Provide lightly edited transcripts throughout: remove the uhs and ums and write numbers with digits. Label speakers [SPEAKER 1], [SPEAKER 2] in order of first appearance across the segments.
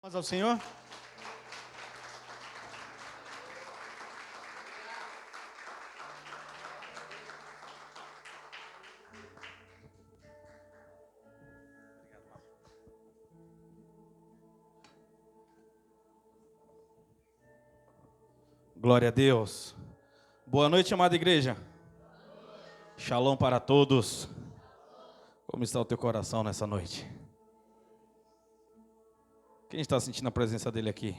[SPEAKER 1] Vamos ao Senhor. Glória a Deus. Boa noite, amada igreja. Shalom para todos. Como está o teu coração nessa noite? Quem está sentindo a presença dele aqui?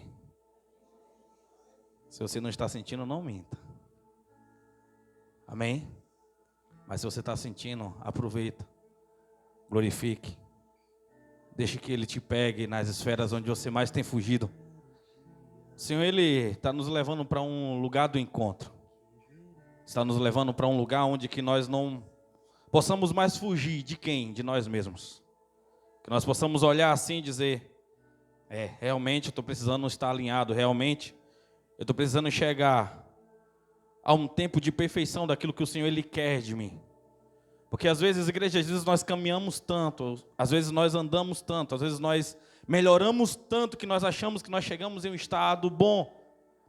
[SPEAKER 1] Se você não está sentindo, não minta. Amém? Mas se você está sentindo, aproveita. Glorifique. Deixe que ele te pegue nas esferas onde você mais tem fugido. O Senhor, Ele está nos levando para um lugar do encontro. Está nos levando para um lugar onde que nós não possamos mais fugir de quem? De nós mesmos. Que nós possamos olhar assim e dizer: realmente eu estou precisando estar alinhado, realmente eu estou precisando chegar a um tempo de perfeição daquilo que o Senhor Ele quer de mim. Porque às vezes, igreja, às vezes nós caminhamos tanto, às vezes nós andamos tanto, às vezes nós melhoramos tanto que nós achamos que nós chegamos em um estado bom.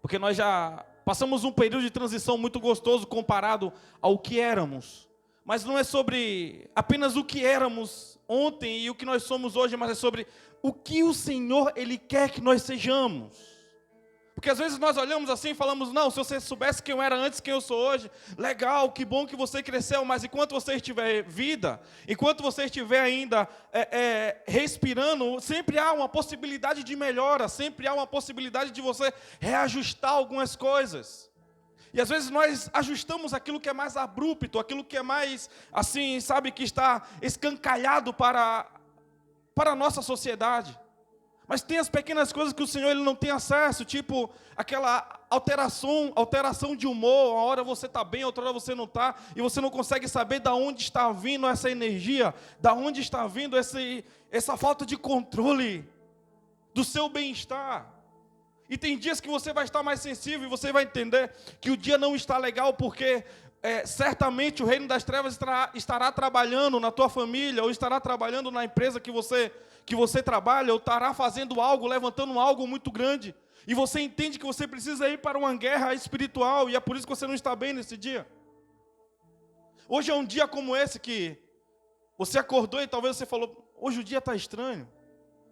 [SPEAKER 1] Porque nós já passamos um período de transição muito gostoso comparado ao que éramos. Mas não é sobre apenas o que éramos ontem e o que nós somos hoje, mas é sobre o que o Senhor Ele quer que nós sejamos. Porque às vezes nós olhamos assim e falamos: não, se você soubesse quem eu era antes, quem eu sou hoje, legal, que bom que você cresceu, mas enquanto você estiver vida, enquanto você estiver ainda respirando, sempre há uma possibilidade de melhora, sempre há uma possibilidade de você reajustar algumas coisas. E às vezes nós ajustamos aquilo que é mais abrupto, aquilo que é mais, assim, sabe, que está escancalhado para a nossa sociedade. Mas tem as pequenas coisas que o Senhor Ele não tem acesso, tipo aquela alteração de humor. Uma hora você está bem, outra hora você não está, e você não consegue saber de onde está vindo essa energia, de onde está vindo essa falta de controle do seu bem-estar. E tem dias que você vai estar mais sensível e você vai entender que o dia não está legal, porque certamente o reino das trevas estará trabalhando na tua família, ou estará trabalhando na empresa que você trabalha, ou estará fazendo algo, levantando algo muito grande. E você entende que você precisa ir para uma guerra espiritual, e é por isso que você não está bem nesse dia. Hoje é um dia como esse que você acordou e talvez você falou: hoje o dia está estranho.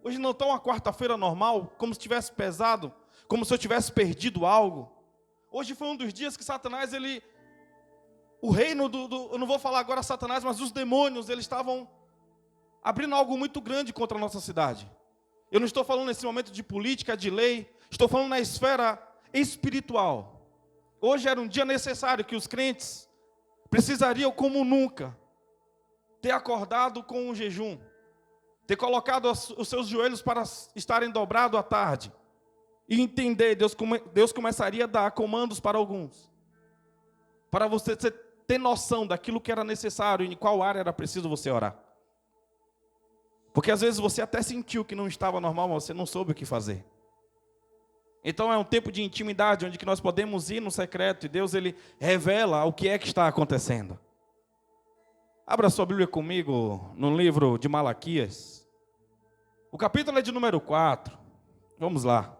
[SPEAKER 1] Hoje não está uma quarta-feira normal, como se tivesse pesado, como se eu tivesse perdido algo. Hoje foi um dos dias que Satanás, o reino eu não vou falar agora Satanás, mas os demônios, eles estavam abrindo algo muito grande contra a nossa cidade. Eu não estou falando nesse momento de política, de lei, estou falando na esfera espiritual. Hoje era um dia necessário que os crentes precisariam, como nunca, ter acordado com um jejum, ter colocado os seus joelhos para estarem dobrados à tarde, e entender, Deus começaria a dar comandos para alguns, para você ter noção daquilo que era necessário e em qual área era preciso você orar. Porque às vezes você até sentiu que não estava normal, mas você não soube o que fazer. Então é um tempo de intimidade, onde que nós podemos ir no secreto, e Deus Ele revela o que é que está acontecendo. Abra sua Bíblia comigo no livro de Malaquias. O capítulo é de número 4. Vamos lá.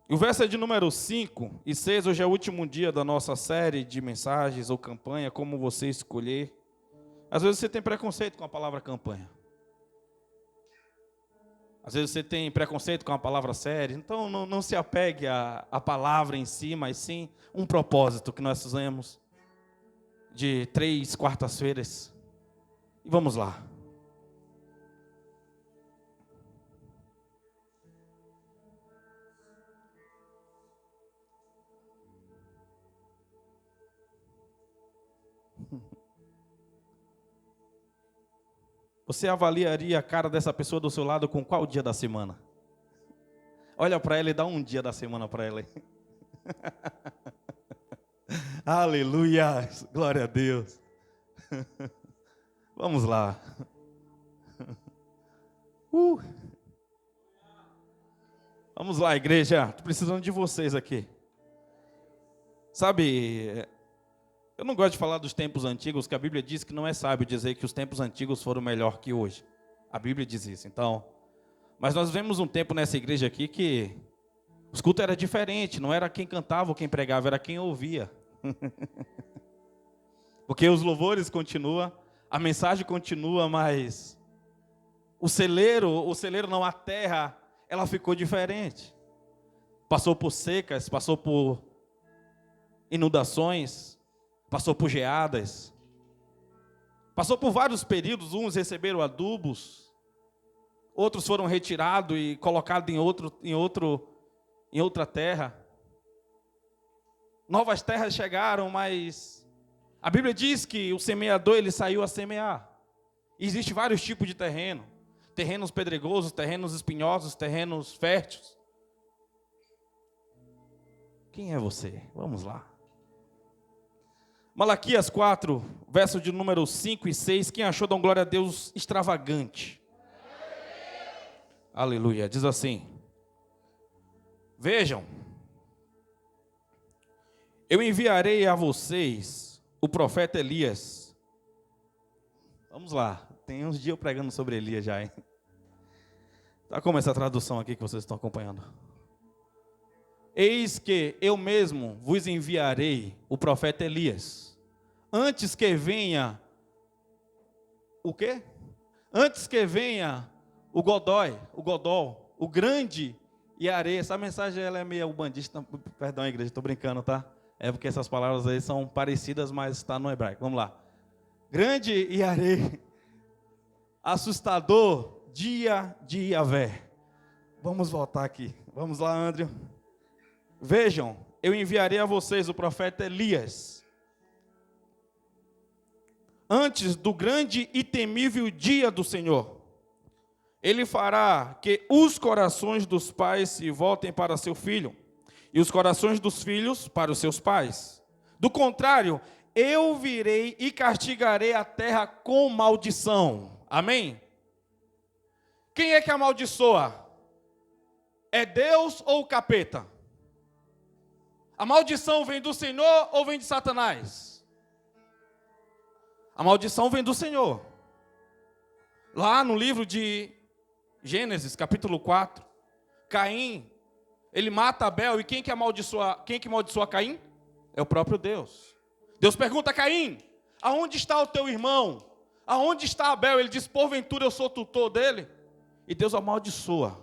[SPEAKER 1] O verso é de número 5 e 6. Hoje é o último dia da nossa série de mensagens ou campanha, como você escolher. Às vezes você tem preconceito com a palavra campanha. Às vezes você tem preconceito com a palavra série. Então não se apegue à palavra em si, mas sim um propósito que nós fizemos de 3 quartas-feiras. E vamos lá. Você avaliaria a cara dessa pessoa do seu lado com qual dia da semana? Olha para ela e dá um dia da semana para ela. Aleluia! Glória a Deus! Vamos lá. Vamos lá, igreja. Estou precisando de vocês aqui. Sabe, eu não gosto de falar dos tempos antigos, que a Bíblia diz que não é sábio dizer que os tempos antigos foram melhor que hoje. A Bíblia diz isso. Então, mas nós vemos um tempo nessa igreja aqui que os cultos eram diferentes. Não era quem cantava ou quem pregava, era quem ouvia. Porque os louvores continuam, a mensagem continua, mas o celeiro não, a terra, ela ficou diferente. Passou por secas, passou por inundações, passou por geadas, passou por vários períodos. Uns receberam adubos, outros foram retirados e colocados em outra terra. Novas terras chegaram, mas a Bíblia diz que o semeador, ele saiu a semear. E existe vários tipos de terreno. Terrenos pedregosos, terrenos espinhosos, terrenos férteis. Quem é você? Vamos lá. Malaquias 4, verso de número 5 e 6. Quem achou, dá glória a Deus, extravagante. Aleluia. Diz assim: vejam, eu enviarei a vocês o profeta Elias. Vamos lá, tem uns dias eu pregando sobre Elias já, hein? Tá como essa tradução aqui que vocês estão acompanhando? Eis que eu mesmo vos enviarei o profeta Elias, antes que venha o quê? Antes que venha o Godol, o grande e a areia. Essa mensagem ela é meio ubandista, perdão, igreja, estou brincando, tá? É porque essas palavras aí são parecidas, mas está no hebraico. Vamos lá. Grande e areia, assustador dia de Yahvé. Vamos voltar aqui. Vamos lá, André. Vejam, eu enviarei a vocês o profeta Elias, antes do grande e temível dia do Senhor. Ele fará que os corações dos pais se voltem para seu filho, e os corações dos filhos para os seus pais. Do contrário, eu virei e castigarei a terra com maldição. Amém? Quem é que amaldiçoa? É Deus ou o capeta? A maldição vem do Senhor ou vem de Satanás? A maldição vem do Senhor. Lá no livro de Gênesis, capítulo 4, Caim, ele mata Abel, e quem que amaldiçoa Caim? É o próprio Deus. Deus pergunta a Caim: aonde está o teu irmão? Aonde está Abel? Ele diz: porventura eu sou tutor dele? E Deus amaldiçoa.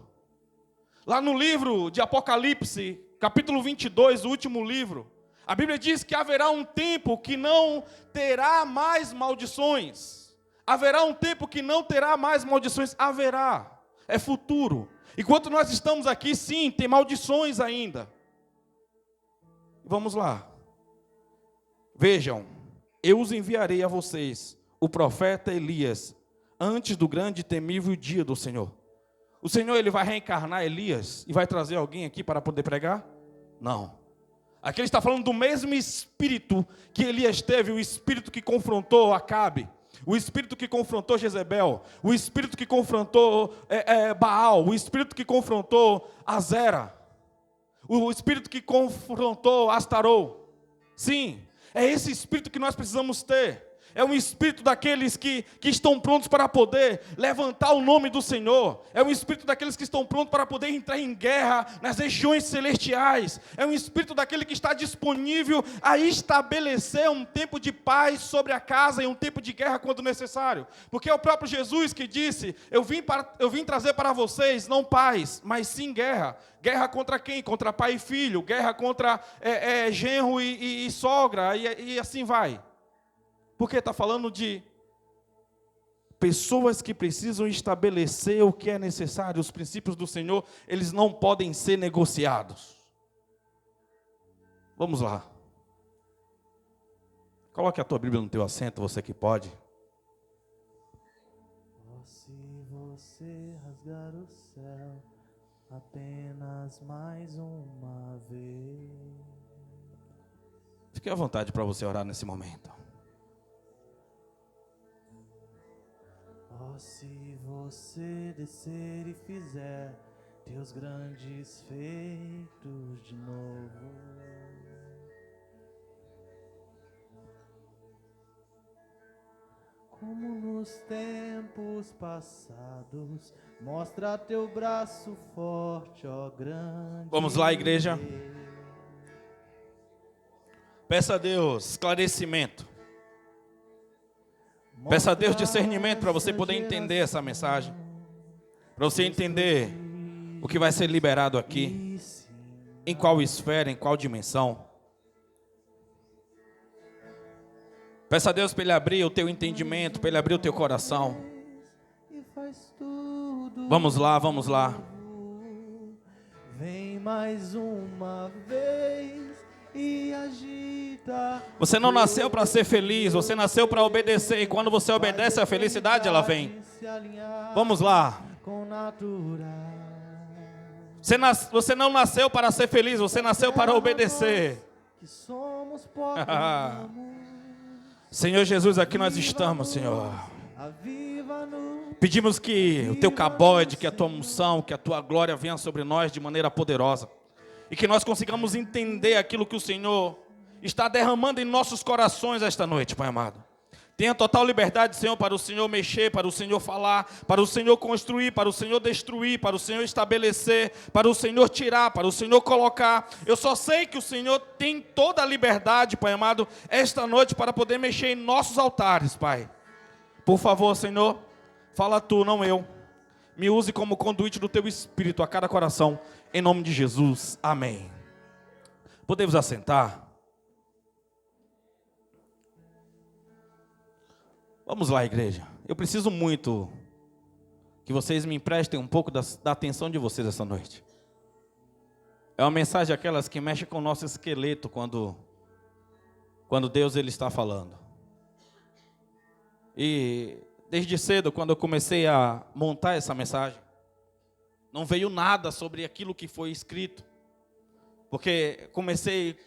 [SPEAKER 1] Lá no livro de Apocalipse, capítulo 22, o último livro, a Bíblia diz que haverá um tempo que não terá mais maldições. Haverá um tempo que não terá mais maldições. Haverá. É futuro. Enquanto nós estamos aqui, sim, tem maldições ainda. Vamos lá. Vejam, eu os enviarei a vocês o profeta Elias, antes do grande e temível dia do Senhor. O Senhor, ele vai reencarnar Elias e vai trazer alguém aqui para poder pregar? Não. Aqui ele está falando do mesmo espírito que Elias teve, o espírito que confrontou Acabe, o espírito que confrontou Jezebel, o espírito que confrontou Baal, o espírito que confrontou Azera, o espírito que confrontou Astarô. Sim, é esse espírito que nós precisamos ter. É um espírito daqueles que estão prontos para poder levantar o nome do Senhor. É um espírito daqueles que estão prontos para poder entrar em guerra nas regiões celestiais. É um espírito daquele que está disponível a estabelecer um tempo de paz sobre a casa e um tempo de guerra quando necessário. Porque é o próprio Jesus que disse: eu vim trazer para vocês não paz, mas sim guerra. Guerra contra quem? Contra pai e filho. Guerra contra genro e sogra. E assim vai. Porque está falando de pessoas que precisam estabelecer o que é necessário. Os princípios do Senhor, eles não podem ser negociados. Vamos lá. Coloque a tua Bíblia no teu assento, você que pode.
[SPEAKER 2] Se você rasgar o céu apenas mais uma vez.
[SPEAKER 1] Fique à vontade para você orar nesse momento.
[SPEAKER 2] Se você descer e fizer teus grandes feitos de novo, como nos tempos passados. Mostra teu braço forte, ó grande.
[SPEAKER 1] Vamos lá, igreja.
[SPEAKER 2] Deus.
[SPEAKER 1] Peça a Deus esclarecimento. Peça a Deus discernimento para você poder entender essa mensagem. Para você entender o que vai ser liberado aqui. Em qual esfera, em qual dimensão. Peça a Deus para Ele abrir o teu entendimento, para Ele abrir o teu coração. Vamos lá, vamos lá.
[SPEAKER 2] Vem mais uma vez e agita.
[SPEAKER 1] Você não nasceu para ser feliz, você nasceu para obedecer. E quando você obedece, a felicidade ela vem. Vamos lá. Você não nasceu para ser feliz, você nasceu para obedecer. Senhor Jesus, aqui nós estamos, Senhor. Pedimos que o teu cabode, que a tua unção, que a tua glória venha sobre nós de maneira poderosa. E que nós consigamos entender aquilo que o Senhor está derramando em nossos corações esta noite, Pai amado. Tenha total liberdade, Senhor, para o Senhor mexer, para o Senhor falar, para o Senhor construir, para o Senhor destruir, para o Senhor estabelecer, para o Senhor tirar, para o Senhor colocar. Eu só sei que o Senhor tem toda a liberdade, Pai amado, esta noite para poder mexer em nossos altares, Pai. Por favor, Senhor, fala tu, não eu. Me use como conduíte do teu Espírito a cada coração, em nome de Jesus. Amém. Podemos assentar? Vamos lá, igreja. Eu preciso muito que vocês me emprestem um pouco da atenção de vocês essa noite. É uma mensagem aquelas que mexe com o nosso esqueleto quando Deus ele está falando. E desde cedo, quando eu comecei a montar essa mensagem, não veio nada sobre aquilo que foi escrito. Porque comecei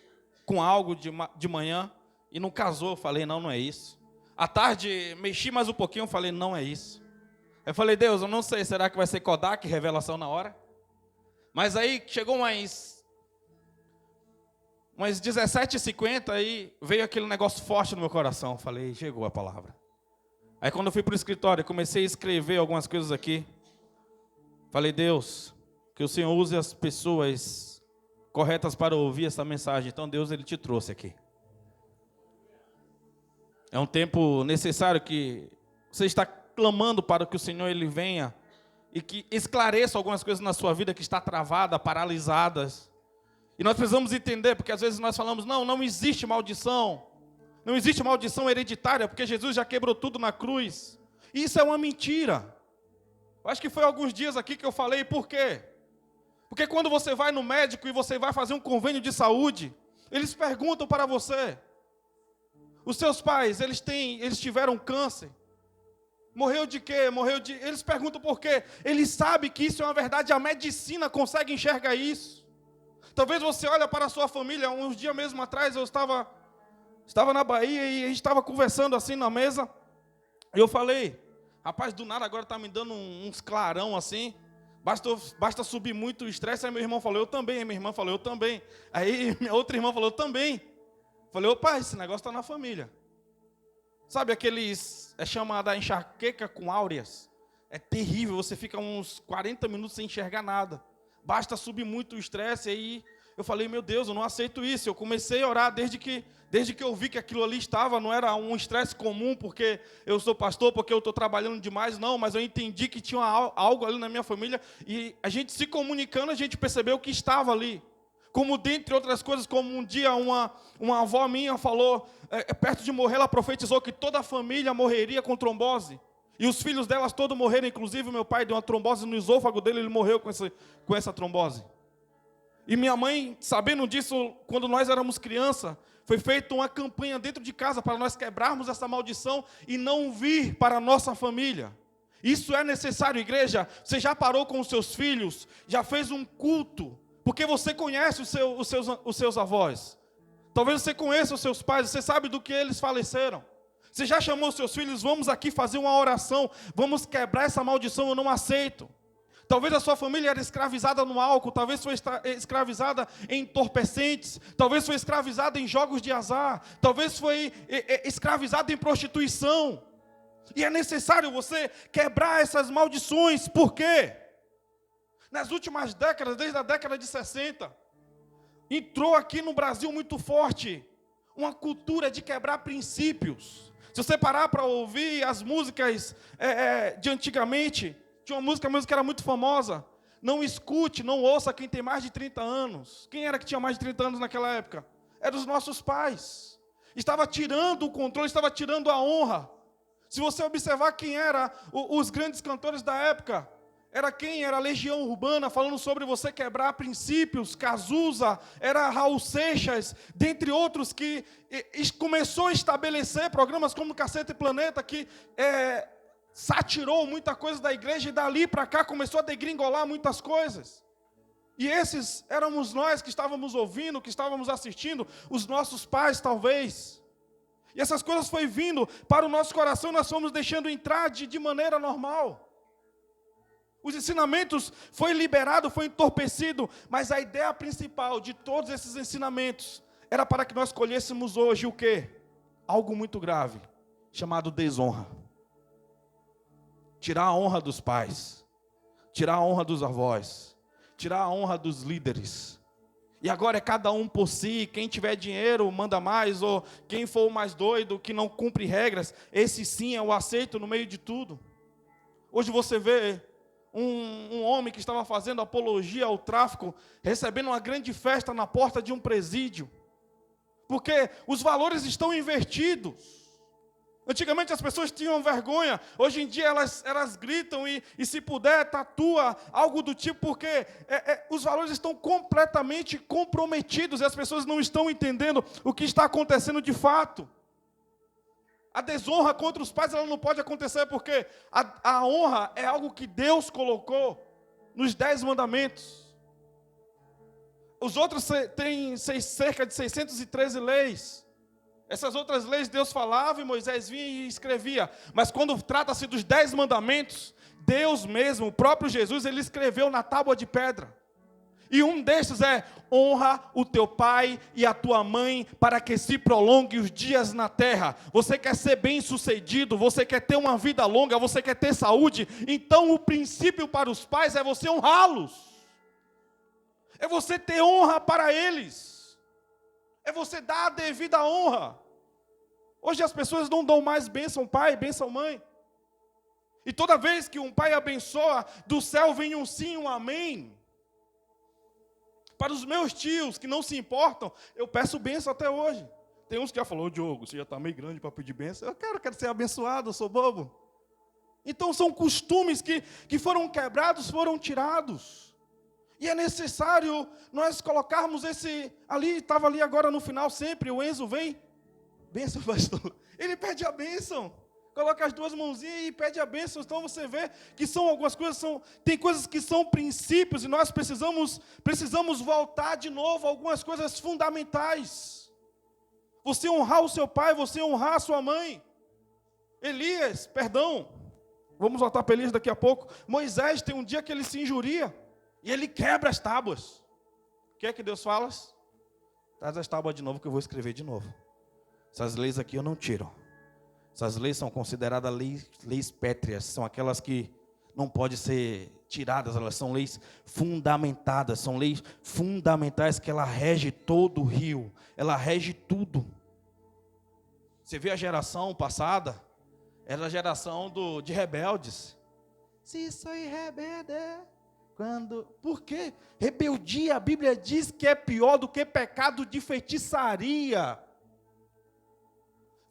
[SPEAKER 1] com algo de manhã e não casou. Eu falei, não é isso. À tarde, mexi mais um pouquinho, eu falei, não é isso. Eu falei, Deus, eu não sei, será que vai ser Kodak, revelação na hora? Mas aí, chegou umas 17h50, aí veio aquele negócio forte no meu coração. Eu falei, chegou a palavra. Aí quando eu fui para o escritório, comecei a escrever algumas coisas aqui. Falei, Deus, que o Senhor use as pessoas corretas para ouvir essa mensagem. Então Deus, Ele te trouxe aqui. É um tempo necessário que você está clamando para que o Senhor Ele venha e que esclareça algumas coisas na sua vida que está travada, paralisadas. E nós precisamos entender, porque às vezes nós falamos, não existe maldição. Não existe maldição hereditária, porque Jesus já quebrou tudo na cruz. E isso é uma mentira. Eu acho que foi alguns dias aqui que eu falei, por quê? Porque quando você vai no médico e você vai fazer um convênio de saúde, eles perguntam para você, os seus pais, eles tiveram câncer. Morreu de quê? Eles perguntam por quê. Eles sabem que isso é uma verdade, a medicina consegue enxergar isso. Talvez você olhe para a sua família, uns dias mesmo atrás eu estava na Bahia e a gente estava conversando assim na mesa. E eu falei, rapaz, do nada agora está me dando uns clarão assim. Basta subir muito o estresse. Aí meu irmão falou, eu também. Aí minha irmã falou, eu também. Aí minha outra irmã falou, eu também. Falei, opa, esse negócio está na família. Sabe aqueles, é chamada enxaqueca com áureas? É terrível, você fica uns 40 minutos sem enxergar nada. Basta subir muito o estresse. Aí eu falei, meu Deus, eu não aceito isso. Eu comecei a orar desde que eu vi que aquilo ali estava, não era um estresse comum, porque eu sou pastor, porque eu estou trabalhando demais, não. Mas eu entendi que tinha algo ali na minha família. E a gente se comunicando, a gente percebeu que estava ali. Como dentre outras coisas, como um dia uma avó minha falou, perto de morrer, ela profetizou que toda a família morreria com trombose. E os filhos delas todos morreram, inclusive meu pai deu uma trombose no esôfago dele, ele morreu com essa trombose. E minha mãe, sabendo disso, quando nós éramos criança, foi feita uma campanha dentro de casa para nós quebrarmos essa maldição e não vir para a nossa família. Isso é necessário, igreja. Você já parou com os seus filhos, já fez um culto, porque você conhece os seus avós. Talvez você conheça os seus pais, você sabe do que eles faleceram. Você já chamou os seus filhos, vamos aqui fazer uma oração, vamos quebrar essa maldição, eu não aceito. Talvez a sua família era escravizada no álcool, talvez foi escravizada em entorpecentes, talvez foi escravizada em jogos de azar, talvez foi escravizada em prostituição. E é necessário você quebrar essas maldições. Por quê? Nas últimas décadas, desde a década de 60, entrou aqui no Brasil muito forte uma cultura de quebrar princípios. Se você parar para ouvir as músicas de antigamente, tinha uma música que era muito famosa. Não escute, não ouça quem tem mais de 30 anos. Quem era que tinha mais de 30 anos naquela época? Eram os nossos pais. Estava tirando o controle, estava tirando a honra. Se você observar quem eram os grandes cantores da época, era quem? Era a Legião Urbana, falando sobre você quebrar princípios. Cazuza, era Raul Seixas, dentre outros, que começou a estabelecer programas como Cacete e Planeta, que satirou muita coisa da igreja, e dali para cá começou a degringolar muitas coisas. E esses éramos nós que estávamos ouvindo, que estávamos assistindo, os nossos pais talvez. E essas coisas foi vindo para o nosso coração, nós fomos deixando entrar de maneira normal. Os ensinamentos foi liberado, foi entorpecido, mas a ideia principal de todos esses ensinamentos era para que nós colhêssemos hoje o quê? Algo muito grave, chamado desonra. Tirar a honra dos pais, tirar a honra dos avós, tirar a honra dos líderes. E agora é cada um por si, quem tiver dinheiro manda mais, ou quem for o mais doido, que não cumpre regras, esse sim é o aceito no meio de tudo. Hoje você vê um homem que estava fazendo apologia ao tráfico, recebendo uma grande festa na porta de um presídio, porque os valores estão invertidos. Antigamente as pessoas tinham vergonha, hoje em dia elas gritam e se puder tatua, algo do tipo, porque os valores estão completamente comprometidos e as pessoas não estão entendendo o que está acontecendo de fato. A desonra contra os pais ela não pode acontecer porque a honra é algo que Deus colocou nos 10 mandamentos. Os outros têm cerca de 613 leis. Essas outras leis Deus falava e Moisés vinha e escrevia. Mas quando trata-se dos 10 mandamentos, Deus mesmo, o próprio Jesus, ele escreveu na tábua de pedra. E um destes é: honra o teu pai e a tua mãe para que se prolongue os dias na terra. Você quer ser bem sucedido, você quer ter uma vida longa, você quer ter saúde, então o princípio para os pais é você honrá-los. É você ter honra para eles. É você dar a devida honra. Hoje as pessoas não dão mais bênção pai, bênção mãe. E toda vez que um pai abençoa, do céu vem um sim, um amém. Para os meus tios que não se importam, eu peço bênção até hoje. Tem uns que já falou: Diogo, você já está meio grande para pedir bênção. Eu quero ser abençoado, eu sou bobo. Então são costumes que foram quebrados, foram tirados. E é necessário nós colocarmos esse... estava ali agora no final sempre, o Enzo vem. Bênção, pastor. Ele pede a bênção. Coloca as duas mãozinhas e pede a bênção. Então você vê que são algumas coisas, tem coisas que são princípios e nós precisamos voltar de novo a algumas coisas fundamentais. Você honrar o seu pai, você honrar a sua mãe. Vamos voltar para Elias daqui a pouco. Moisés tem um dia que ele se injuria e ele quebra as tábuas. O que é que Deus fala? Traz as tábuas de novo que eu vou escrever de novo. Essas leis aqui eu não tiro. Essas leis são consideradas leis pétreas, são aquelas que não podem ser tiradas, elas são leis fundamentadas, são leis fundamentais que ela rege todo o rio, ela rege tudo. Você vê a geração passada, era a geração de rebeldes. Se sou rebelde, por quê? Rebeldia, a Bíblia diz que é pior do que pecado de feitiçaria.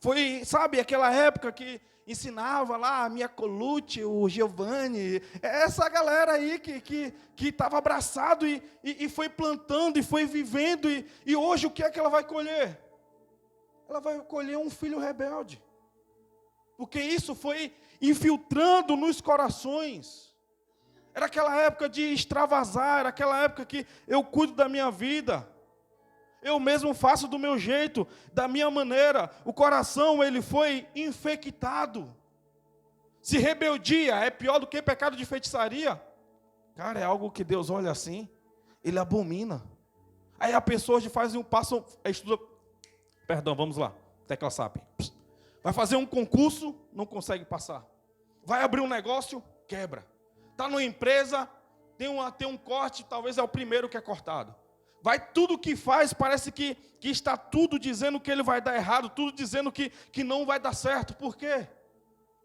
[SPEAKER 1] Foi, sabe, aquela época que ensinava lá a Mia Colucci, o Giovanni, essa galera aí que estava abraçado e foi plantando e foi vivendo, e hoje o que é que ela vai colher? Ela vai colher um filho rebelde, porque isso foi infiltrando nos corações. Era aquela época de extravasar, era aquela época que eu cuido da minha vida, eu mesmo faço do meu jeito, da minha maneira. O coração, ele foi infectado. Se rebeldia é pior do que pecado de feitiçaria, cara, é algo que Deus olha assim, Ele abomina. Aí a pessoa faz um passo, estuda, vamos lá, tecla SAP. Vai fazer um concurso, não consegue passar. Vai abrir um negócio, quebra. Está numa empresa, tem um corte, talvez é o primeiro que é cortado. Vai, tudo que faz, parece que está tudo dizendo que ele vai dar errado, tudo dizendo que não vai dar certo. Por quê?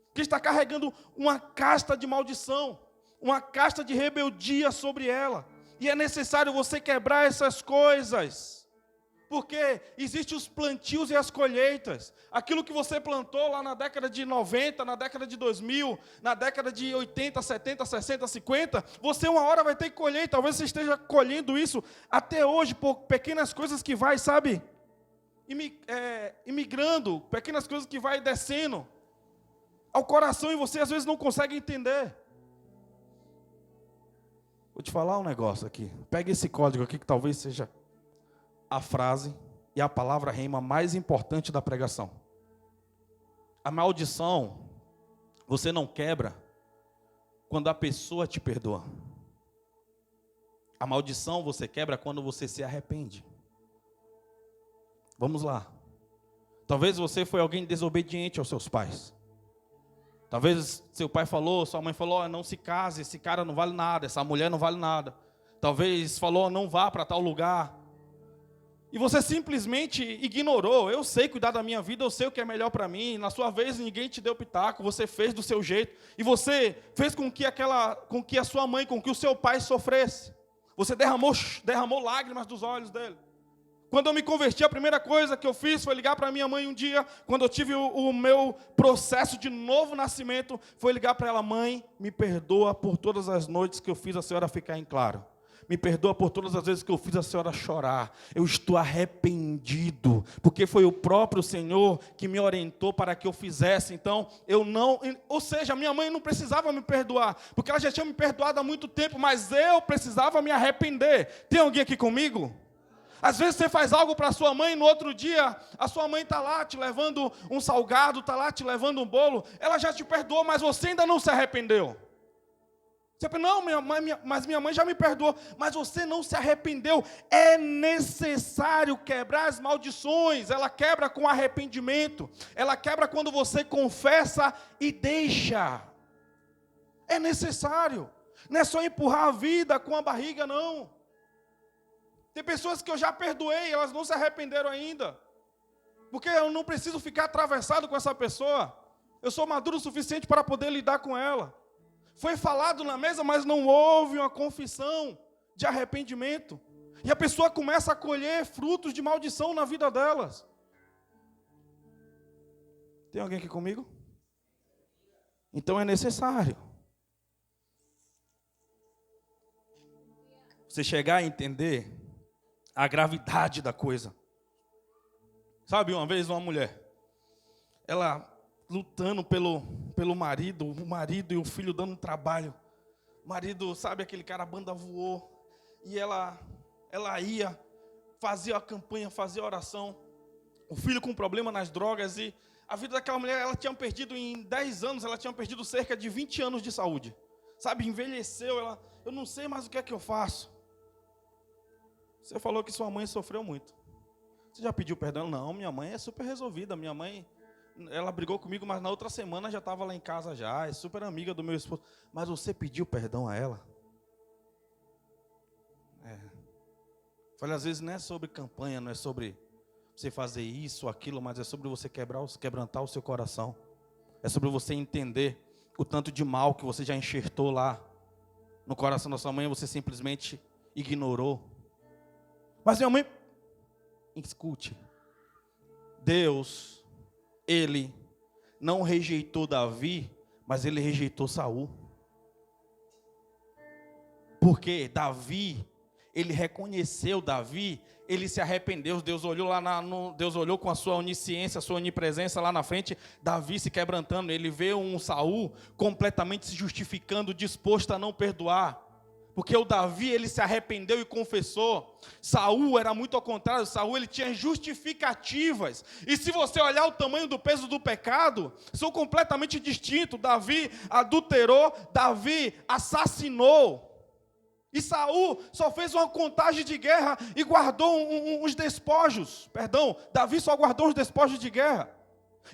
[SPEAKER 1] Porque está carregando uma casta de maldição, uma casta de rebeldia sobre ela. E é necessário você quebrar essas coisas. Porque existem os plantios e as colheitas. Aquilo que você plantou lá na década de 90, na década de 2000, na década de 80, 70, 60, 50, você uma hora vai ter que colher. Talvez você esteja colhendo isso até hoje, por pequenas coisas que vai, sabe, imigrando, pequenas coisas que vai descendo ao coração e você às vezes não consegue entender. Vou te falar um negócio aqui. Pega esse código aqui que talvez seja a frase e a palavra rema mais importante da pregação. A maldição você não quebra quando a pessoa te perdoa. A maldição você quebra quando você se arrepende. Vamos lá. Talvez você foi alguém desobediente aos seus pais. Talvez seu pai falou, sua mãe falou, oh, não se case, esse cara não vale nada, essa mulher não vale nada. Talvez falou, não vá para tal lugar. E você simplesmente ignorou. Eu sei cuidar da minha vida, eu sei o que é melhor para mim. Na sua vez ninguém te deu pitaco, você fez do seu jeito. E você fez com que a sua mãe, com que o seu pai sofresse. Você derramou lágrimas dos olhos dele. Quando eu me converti, a primeira coisa que eu fiz foi ligar para minha mãe um dia, quando eu tive o meu processo de novo nascimento, foi ligar para ela, mãe, me perdoa por todas as noites que eu fiz a senhora ficar em claro. Me perdoa por todas as vezes que eu fiz a senhora chorar. Eu estou arrependido, porque foi o próprio Senhor que me orientou para que eu fizesse. Então, ou seja, minha mãe não precisava me perdoar, porque ela já tinha me perdoado há muito tempo, mas eu precisava me arrepender. Tem alguém aqui comigo? Às vezes você faz algo para sua mãe, no outro dia, a sua mãe está lá te levando um salgado, está lá te levando um bolo, ela já te perdoou, mas você ainda não se arrependeu. Você pensa, não, mas minha mãe já me perdoou, mas você não se arrependeu. É necessário quebrar as maldições. Ela quebra com arrependimento. Ela quebra quando você confessa e deixa. É necessário. Não é só empurrar a vida com a barriga, não. Tem pessoas que eu já perdoei, elas não se arrependeram ainda. Porque eu não preciso ficar atravessado com essa pessoa. Eu sou maduro o suficiente para poder lidar com ela. Foi falado na mesa, mas não houve uma confissão de arrependimento. E a pessoa começa a colher frutos de maldição na vida delas. Tem alguém aqui comigo? Então é necessário você chegar a entender a gravidade da coisa. Sabe, uma vez uma mulher, ela lutando pelo marido, o marido e o filho dando trabalho. O marido, sabe, aquele cara, a banda voou. E ela ia, fazia a campanha, fazia a oração. O filho com problema nas drogas. E a vida daquela mulher, ela tinha perdido em 10 anos, ela tinha perdido cerca de 20 anos de saúde. Sabe, envelheceu, eu não sei mais o que é que eu faço. Você falou que sua mãe sofreu muito. Você já pediu perdão? Não, minha mãe é super resolvida, minha mãe... Ela brigou comigo, mas na outra semana já estava lá em casa já, é super amiga do meu esposo. Mas você pediu perdão a ela? Falei, às vezes não é sobre campanha, não é sobre você fazer isso ou aquilo, mas é sobre você quebrantar o seu coração. É sobre você entender o tanto de mal que você já enxertou lá no coração da sua mãe e você simplesmente ignorou. Mas minha mãe, escute, Deus... Ele não rejeitou Davi, mas ele rejeitou Saul. Porque Davi, ele reconheceu Davi, ele se arrependeu. Deus olhou Deus olhou com a sua onisciência, a sua onipresença lá na frente, Davi se quebrantando. Ele vê um Saul completamente se justificando, disposto a não perdoar. Porque o Davi, ele se arrependeu e confessou. Saul era muito ao contrário. Saul, ele tinha justificativas. E se você olhar o tamanho do peso do pecado, são completamente distintos. Davi adulterou, Davi assassinou. E Saul só fez uma contagem de guerra e guardou uns despojos. Davi só guardou uns despojos de guerra.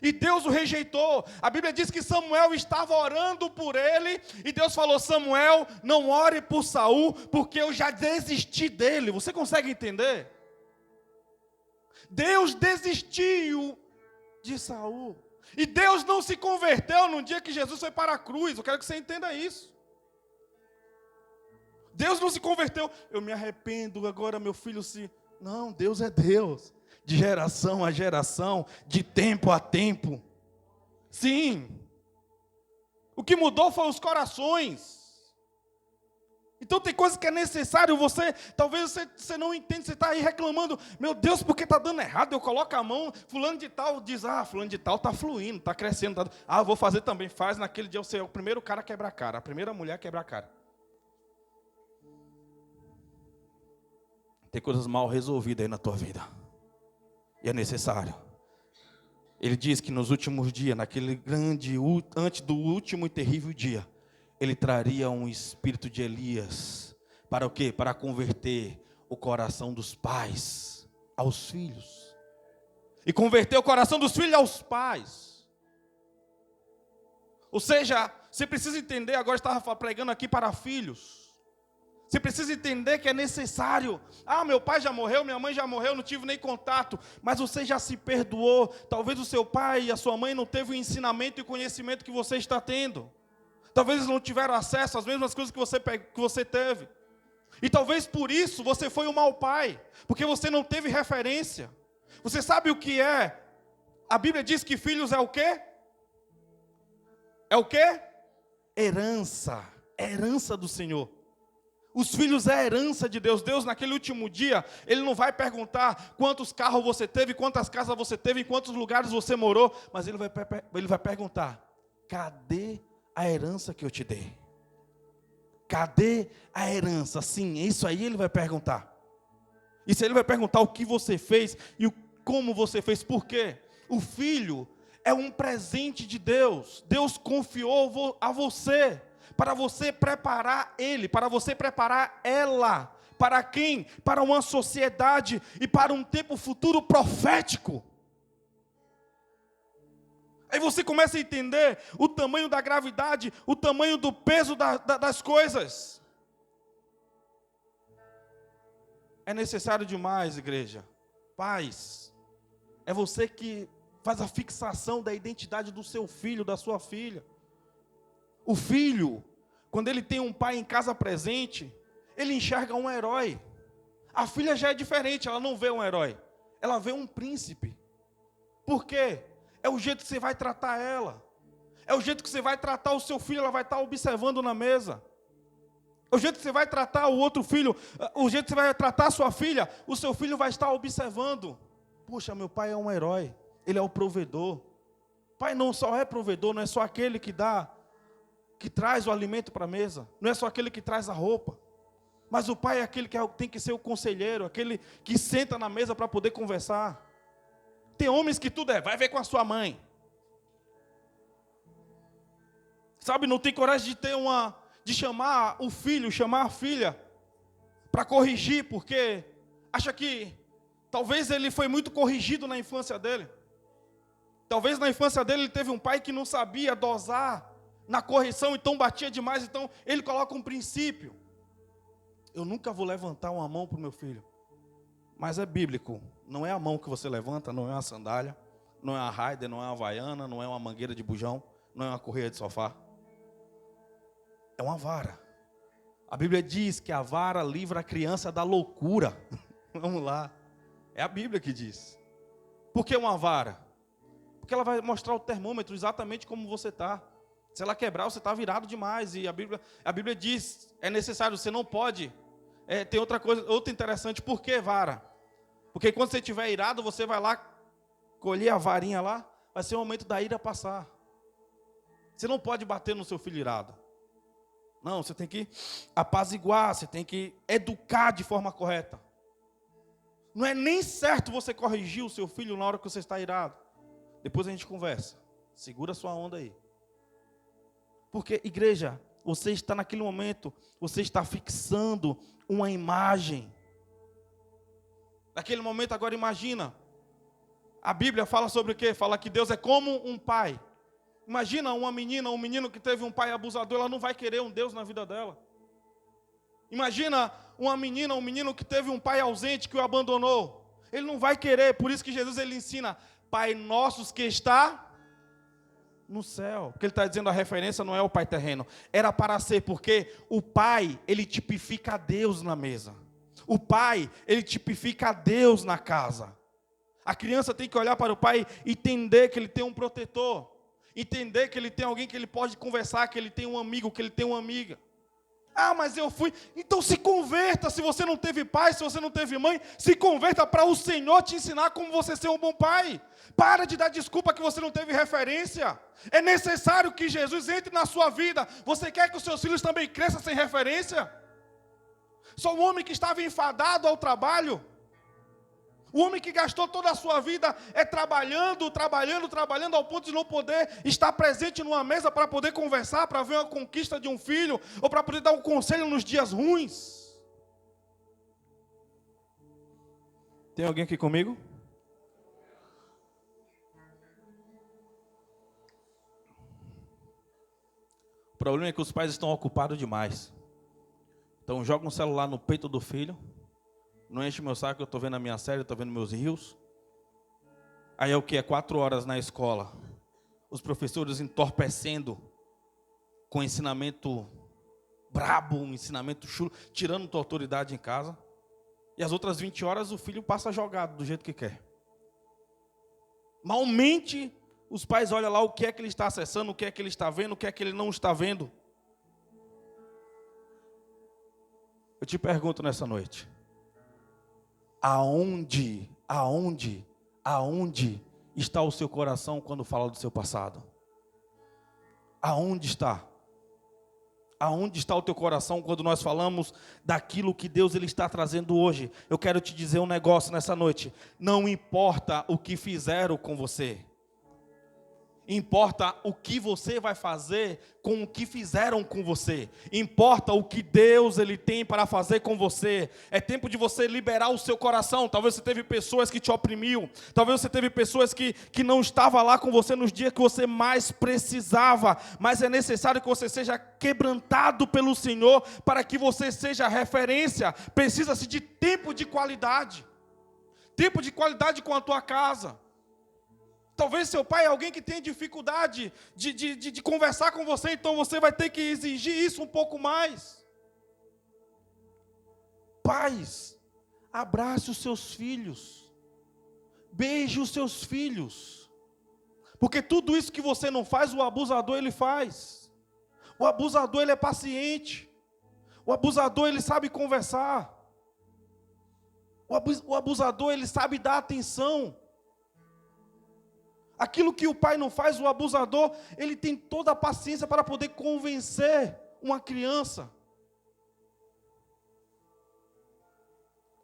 [SPEAKER 1] E Deus o rejeitou. A Bíblia diz que Samuel estava orando por ele, e Deus falou: Samuel, não ore por Saul, porque eu já desisti dele. Você consegue entender? Deus desistiu de Saul. E Deus não se converteu no dia que Jesus foi para a cruz. Eu quero que você entenda isso. Deus não se converteu. Eu me arrependo, agora meu filho se... Não, Deus é Deus. De geração a geração, de tempo a tempo. Sim. O que mudou foi os corações. Então tem coisa que é necessário, talvez você não entende, você está aí reclamando, meu Deus, porque está dando errado, eu coloco a mão, fulano de tal diz, fulano de tal está fluindo, está crescendo, eu vou fazer também, faz, naquele dia você é o primeiro cara a quebrar a cara, a primeira mulher a quebrar a cara. Tem coisas mal resolvidas aí na tua vida, e é necessário. Ele diz que nos últimos dias, naquele grande, antes do último e terrível dia, Ele traria um espírito de Elias. Para o quê? Para converter o coração dos pais aos filhos. E converter o coração dos filhos aos pais. Ou seja, você precisa entender, agora estava pregando aqui para filhos. Você precisa entender que é necessário. Meu pai já morreu, minha mãe já morreu, não tive nem contato. Mas você já se perdoou. Talvez o seu pai e a sua mãe não teve o ensinamento e o conhecimento que você está tendo. Talvez eles não tiveram acesso às mesmas coisas que você teve. E talvez por isso você foi um mau pai. Porque você não teve referência. Você sabe o que é? A Bíblia diz que filhos é o quê? É o quê? Herança. É herança do Senhor. Os filhos é a herança de Deus. Deus, naquele último dia, Ele não vai perguntar quantos carros você teve, quantas casas você teve, em quantos lugares você morou. Mas Ele vai perguntar: cadê a herança que eu te dei? Cadê a herança? Sim, isso aí Ele vai perguntar. Isso Ele vai perguntar o que você fez e como você fez. Por quê? O filho é um presente de Deus. Deus confiou a você, para você preparar ele, para você preparar ela. Para quem? Para uma sociedade e para um tempo futuro profético. Aí você começa a entender o tamanho da gravidade, o tamanho do peso das coisas. É necessário demais, igreja. Pais, é você que faz a fixação da identidade do seu filho, da sua filha. O filho, quando ele tem um pai em casa presente, ele enxerga um herói. A filha já é diferente, ela não vê um herói, ela vê um príncipe. Por quê? É o jeito que você vai tratar ela. É o jeito que você vai tratar o seu filho, ela vai estar observando na mesa. É o jeito que você vai tratar o outro filho, o jeito que você vai tratar a sua filha, o seu filho vai estar observando. Puxa, meu pai é um herói, ele é o provedor. Pai não só é provedor, não é só aquele que traz o alimento para a mesa, não é só aquele que traz a roupa. Mas o pai é aquele que tem que ser o conselheiro, aquele que senta na mesa para poder conversar. Tem homens que tudo vai ver com a sua mãe. Sabe, não tem coragem de chamar o filho, chamar a filha para corrigir, porque acha que talvez ele foi muito corrigido na infância dele. Talvez na infância dele ele teve um pai que não sabia dosar na correção, então batia demais, então ele coloca um princípio. Eu nunca vou levantar uma mão para o meu filho. Mas é bíblico, não é a mão que você levanta, não é uma sandália, não é uma raider, não é uma havaiana, não é uma mangueira de bujão, não é uma correia de sofá. É uma vara. A Bíblia diz que a vara livra a criança da loucura. Vamos lá. É a Bíblia que diz. Por que uma vara? Porque ela vai mostrar o termômetro exatamente como você está. Se ela quebrar, você está virado demais. E a Bíblia diz, é necessário, você não pode. Tem outra interessante. Por que vara? Porque quando você estiver irado, você vai lá, colher a varinha lá, vai ser o momento da ira passar. Você não pode bater no seu filho irado. Não, você tem que apaziguar, você tem que educar de forma correta. Não é nem certo você corrigir o seu filho na hora que você está irado. Depois a gente conversa. Segura a sua onda aí. Porque, igreja, você está naquele momento, você está fixando uma imagem. Naquele momento, agora imagina, A Bíblia fala sobre o quê? Fala que Deus é como um pai. Imagina uma menina, um menino que teve um pai abusador, ela não vai querer um Deus na vida dela. Imagina uma menina, um menino que teve um pai ausente, que o abandonou. Ele não vai querer, por isso que Jesus ele ensina, Pai nosso que está no céu. Porque ele está dizendo, a referência não é o pai terreno. Era para ser, porque o pai, ele tipifica Deus na mesa. O pai, ele tipifica Deus na casa. A criança tem que olhar para o pai e entender que ele tem um protetor. Entender que ele tem alguém que ele pode conversar, que ele tem um amigo, que ele tem uma amiga. Ah, mas eu fui. Então se converta, se você não teve pai, se você não teve mãe, se converta para o Senhor te ensinar como você ser um bom pai. Para de dar desculpa que você não teve referência. É necessário que Jesus entre na sua vida. Você quer que os seus filhos também cresçam sem referência? Só um homem que estava enfadado ao trabalho. O homem que gastou toda a sua vida trabalhando ao ponto de não poder estar presente numa mesa para poder conversar, para ver uma conquista de um filho, ou para poder dar um conselho nos dias ruins. Tem alguém aqui comigo? O problema é que os pais estão ocupados demais. Então joga um celular no peito do filho. Não enche meu saco, eu estou vendo a minha série, estou vendo meus rios. Aí é o que? É 4 horas na escola. Os professores entorpecendo com ensinamento brabo, um ensinamento chulo, tirando tua autoridade em casa. E as outras 20 horas o filho passa jogado do jeito que quer. Malmente os pais olham lá o que é que ele está acessando, o que é que ele está vendo, o que é que ele não está vendo. Eu te pergunto nessa noite. Aonde está o seu coração quando fala do seu passado? Aonde está? Aonde está o teu coração quando nós falamos daquilo que Deus ele está trazendo hoje? Eu quero te dizer um negócio nessa noite. Não importa o que fizeram com você. Importa o que você vai fazer com o que fizeram com você. Importa o que Deus ele tem para fazer com você. É tempo de você liberar o seu coração. Talvez você teve pessoas que te oprimiu. Talvez você teve pessoas que não estavam lá com você nos dias que você mais precisava. Mas é necessário que você seja quebrantado pelo Senhor para que você seja referência. Precisa-se de tempo de qualidade. Tempo de qualidade com a tua casa. Talvez seu pai é alguém que tem dificuldade de conversar com você, então você vai ter que exigir isso um pouco mais. Pais, abrace os seus filhos, beije os seus filhos, porque tudo isso que você não faz, o abusador ele faz. O abusador ele é paciente, o abusador ele sabe conversar, o abusador ele sabe dar atenção. Aquilo que o pai não faz, o abusador, ele tem toda a paciência para poder convencer uma criança.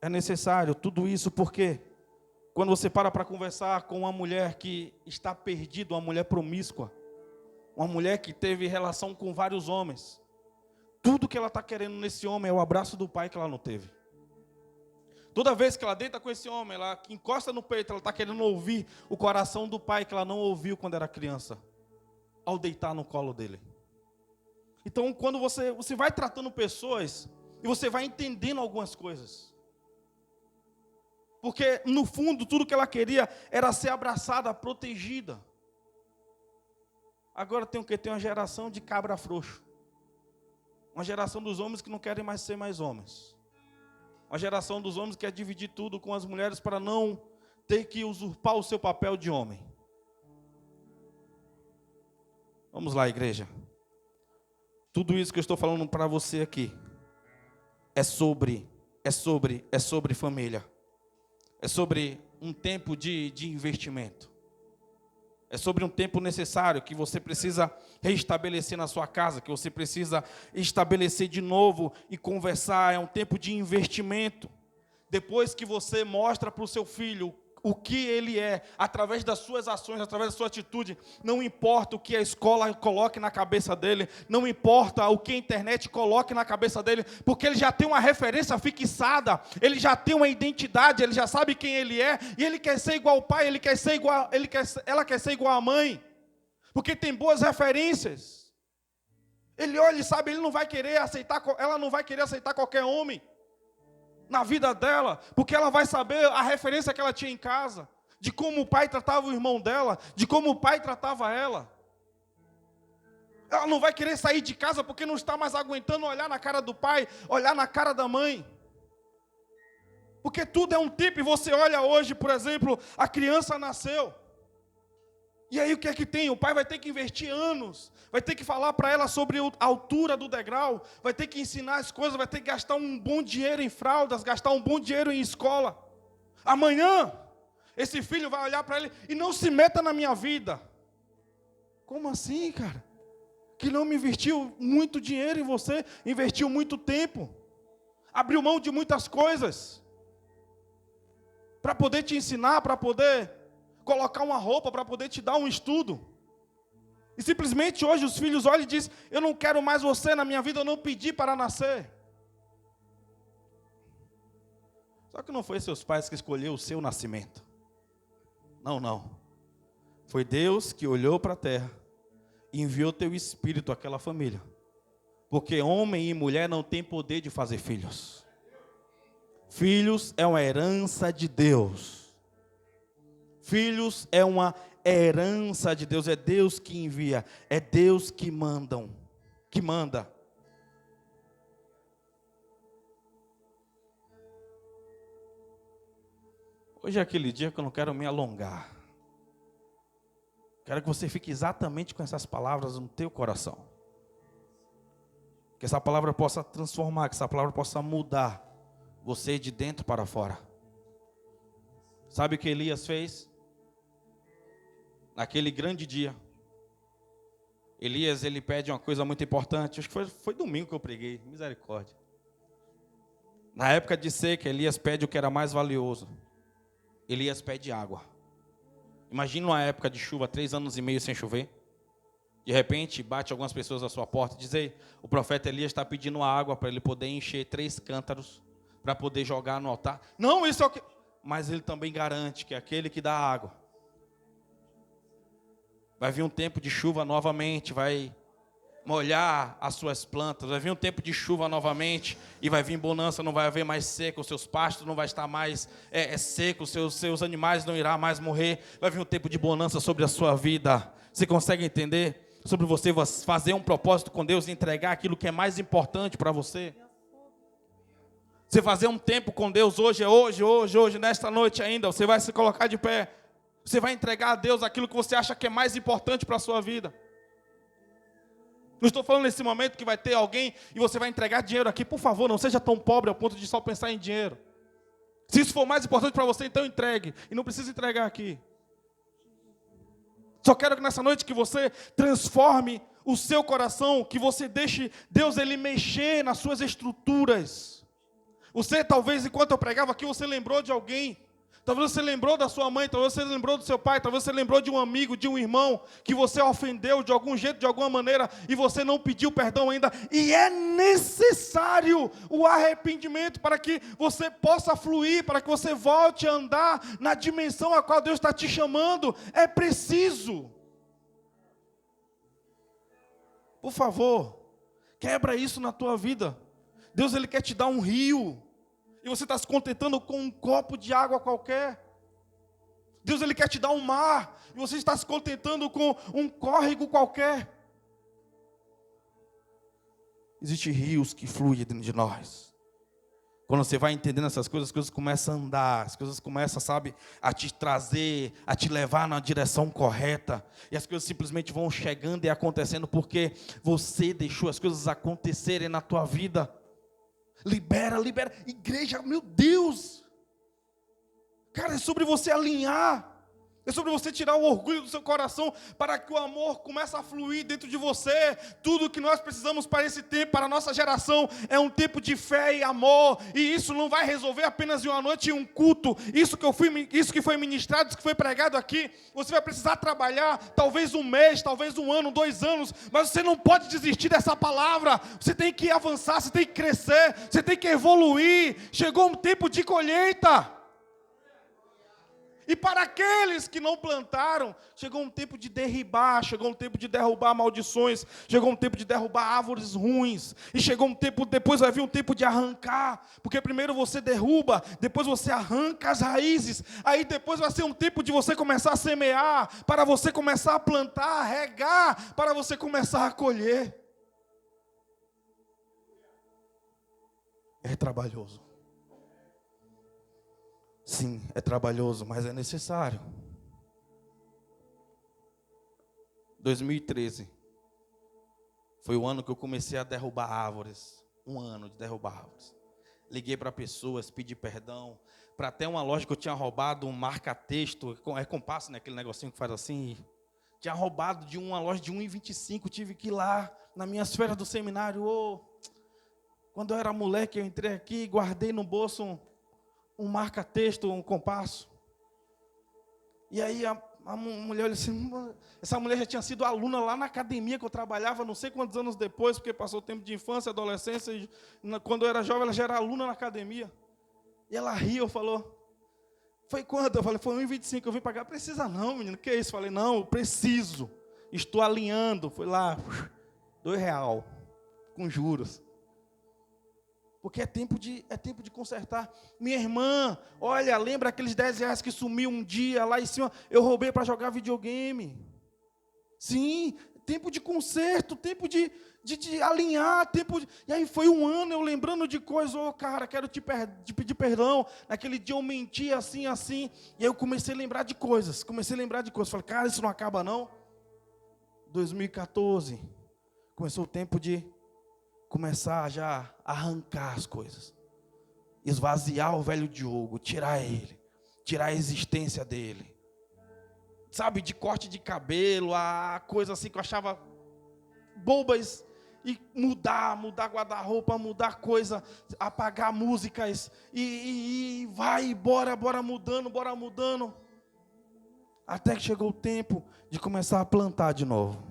[SPEAKER 1] É necessário tudo isso porque quando você para conversar com uma mulher que está perdida, uma mulher promíscua, uma mulher que teve relação com vários homens, tudo que ela está querendo nesse homem é o abraço do pai que ela não teve. Toda vez que ela deita com esse homem, ela encosta no peito, ela está querendo ouvir o coração do pai que ela não ouviu quando era criança, ao deitar no colo dele. Então, quando você vai tratando pessoas, e você vai entendendo algumas coisas. Porque, no fundo, tudo que ela queria era ser abraçada, protegida. Agora tem o quê? Tem uma geração de cabra frouxo. Uma geração dos homens que não querem mais ser mais homens. Uma geração dos homens que quer dividir tudo com as mulheres para não ter que usurpar o seu papel de homem. Vamos lá, igreja. Tudo isso que eu estou falando para você aqui é sobre família. É sobre um tempo de investimento. É sobre um tempo necessário que você precisa reestabelecer na sua casa, que você precisa estabelecer de novo e conversar. É um tempo de investimento. Depois que você mostra para o seu filho o que ele é, através das suas ações, através da sua atitude. Não importa o que a escola coloque na cabeça dele, não importa o que a internet coloque na cabeça dele, porque ele já tem uma referência fixada, ele já tem uma identidade, ele já sabe quem ele é, e ele quer ser igual ao pai, ela quer ser igual à mãe, porque tem boas referências. Ele olha e sabe, ela não vai querer aceitar qualquer homem na vida dela, porque ela vai saber a referência que ela tinha em casa, de como o pai tratava o irmão dela, de como o pai tratava ela. Ela não vai querer sair de casa porque não está mais aguentando olhar na cara do pai, olhar na cara da mãe. Porque tudo é um tipo, e você olha hoje, por exemplo, a criança nasceu. E aí o que é que tem? O pai vai ter que investir anos, vai ter que falar para ela sobre a altura do degrau, vai ter que ensinar as coisas, vai ter que gastar um bom dinheiro em fraldas, gastar um bom dinheiro em escola. Amanhã, esse filho vai olhar para ele e não se meta na minha vida. Como assim, cara? Que não me investiu muito dinheiro em você, investiu muito tempo, abriu mão de muitas coisas, para poder te ensinar, para poder colocar uma roupa, para poder te dar um estudo. E simplesmente hoje os filhos olham e dizem, eu não quero mais você na minha vida, eu não pedi para nascer. Só que não foi seus pais que escolheu o seu nascimento. Não. Foi Deus que olhou para a terra e enviou teu espírito àquela família. Porque homem e mulher não têm poder de fazer filhos. Filhos é uma herança de Deus. Filhos é uma herança de Deus, é Deus que envia, é Deus que manda. Hoje é aquele dia que eu não quero me alongar. Quero que você fique exatamente com essas palavras no teu coração. Que essa palavra possa transformar, que essa palavra possa mudar você de dentro para fora. Sabe o que Elias fez? Naquele grande dia, Elias, ele pede uma coisa muito importante. Acho que foi domingo que eu preguei, misericórdia. Na época de seca, Elias pede o que era mais valioso. Elias pede água. Imagina uma época de chuva, 3 anos e meio sem chover. De repente, bate algumas pessoas à sua porta e diz, ei, o profeta Elias está pedindo água para ele poder encher 3 cântaros, para poder jogar no altar. Não, isso é o que... Mas ele também garante que aquele que dá água, vai vir um tempo de chuva novamente, vai molhar as suas plantas, vai vir um tempo de chuva novamente, e vai vir bonança, não vai haver mais seca, os seus pastos não vai estar mais seco, os seus animais não irão mais morrer, vai vir um tempo de bonança sobre a sua vida. Você consegue entender? Sobre você fazer um propósito com Deus e entregar aquilo que é mais importante para você. Você fazer um tempo com Deus hoje, nesta noite ainda, você vai se colocar de pé. Você vai entregar a Deus aquilo que você acha que é mais importante para a sua vida. Não estou falando nesse momento que vai ter alguém e você vai entregar dinheiro aqui. Por favor, não seja tão pobre ao ponto de só pensar em dinheiro. Se isso for mais importante para você, então entregue. E não precisa entregar aqui. Só quero que nessa noite que você transforme o seu coração, que você deixe Deus ele mexer nas suas estruturas. Você talvez, enquanto eu pregava aqui, você lembrou de alguém. Talvez você lembrou da sua mãe, talvez você lembrou do seu pai, talvez você lembrou de um amigo, de um irmão, que você ofendeu de algum jeito, de alguma maneira, e você não pediu perdão ainda. E é necessário o arrependimento para que você possa fluir, para que você volte a andar na dimensão a qual Deus está te chamando. É preciso. Por favor, quebra isso na tua vida. Deus ele quer te dar um rio. E você está se contentando com um copo de água qualquer. Deus ele quer te dar um mar. E você está se contentando com um córrego qualquer. Existem rios que fluem dentro de nós. Quando você vai entendendo essas coisas, as coisas começam a andar. As coisas começam, sabe, a te trazer, a te levar na direção correta. E as coisas simplesmente vão chegando e acontecendo porque você deixou as coisas acontecerem na tua vida. Libera. Igreja, meu Deus. Cara, é sobre você alinhar. É sobre você tirar o orgulho do seu coração para que o amor comece a fluir dentro de você. Tudo que nós precisamos para esse tempo, para a nossa geração, é um tempo de fé e amor. E isso não vai resolver apenas em uma noite em um culto. Isso que foi ministrado, isso que foi pregado aqui, você vai precisar trabalhar talvez um mês, talvez um ano, 2 anos, mas você não pode desistir dessa palavra. Você tem que avançar, você tem que crescer, você tem que evoluir. Chegou um tempo de colheita. E para aqueles que não plantaram, chegou um tempo de derribar, chegou um tempo de derrubar maldições, chegou um tempo de derrubar árvores ruins, e chegou um tempo, depois vai vir um tempo de arrancar, porque primeiro você derruba, depois você arranca as raízes, aí depois vai ser um tempo de você começar a semear, para você começar a plantar, a regar, para você começar a colher. É trabalhoso. Sim, é trabalhoso, mas é necessário. 2013 foi o ano que eu comecei a derrubar árvores. Um ano de derrubar árvores. Liguei para pessoas, pedi perdão. Para até uma loja que eu tinha roubado um marca-texto, é compasso, né? Aquele negocinho que faz assim. Tinha roubado de uma loja de 1,25, tive que ir lá, nas minhas férias do seminário. Quando eu era moleque, eu entrei aqui, guardei no bolso um marca-texto, um compasso. E aí a mulher olha assim, essa mulher já tinha sido aluna lá na academia que eu trabalhava, não sei quantos anos depois, porque passou o tempo de infância, adolescência, e quando eu era jovem, ela já era aluna na academia. E ela riu, falou, foi quanto? Eu falei, foi 1,25, eu vim pagar. Precisa não, menino, que é isso? Eu falei, não, eu preciso, estou alinhando. Foi lá, R$2, com juros. Porque é tempo de consertar. Minha irmã, olha, lembra aqueles R$10 que sumiu um dia lá em cima? Eu roubei para jogar videogame. Sim, tempo de conserto, tempo de alinhar, E aí foi um ano eu lembrando de coisas. Cara, quero te pedir perdão. Naquele dia eu menti assim. E aí eu comecei a lembrar de coisas. Falei, cara, isso não acaba não. 2014, começou o tempo de começar já a arrancar as coisas, esvaziar o velho Diogo, tirar ele, tirar a existência dele, sabe, de corte de cabelo, a coisa assim que eu achava bobas, e mudar guarda-roupa, mudar coisa, apagar músicas, e vai, bora mudando, até que chegou o tempo de começar a plantar de novo.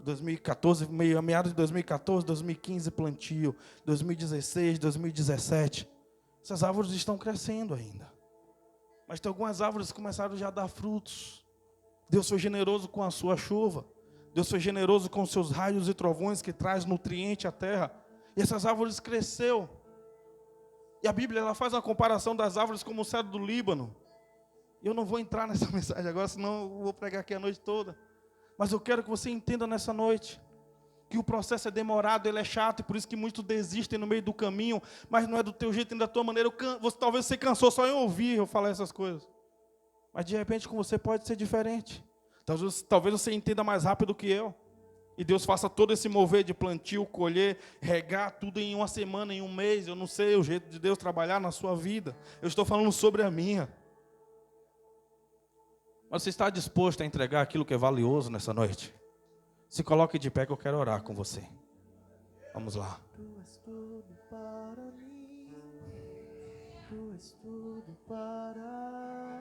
[SPEAKER 1] 2014, meados de 2014, 2015 plantio, 2016, 2017. Essas árvores estão crescendo ainda. Mas tem algumas árvores que começaram já a dar frutos. Deus foi generoso com a sua chuva. Deus foi generoso com os seus raios e trovões que traz nutriente à terra. E essas árvores cresceu. E a Bíblia ela faz uma comparação das árvores como o cedro do Líbano. Eu não vou entrar nessa mensagem agora, senão eu vou pregar aqui a noite toda. Mas eu quero que você entenda nessa noite que o processo é demorado, ele é chato, e por isso que muitos desistem no meio do caminho, mas não é do teu jeito, nem da tua maneira. Talvez você cansou só em ouvir eu falar essas coisas. Mas de repente com você pode ser diferente. Talvez você entenda mais rápido que eu. E Deus faça todo esse mover de plantio, colher, regar tudo em uma semana, em um mês. Eu não sei o jeito de Deus trabalhar na sua vida. Eu estou falando sobre a minha. Mas você está disposto a entregar aquilo que é valioso nessa noite? Se coloque de pé que eu quero orar com você. Vamos lá.
[SPEAKER 2] Tu és tudo para mim. Tu és tudo para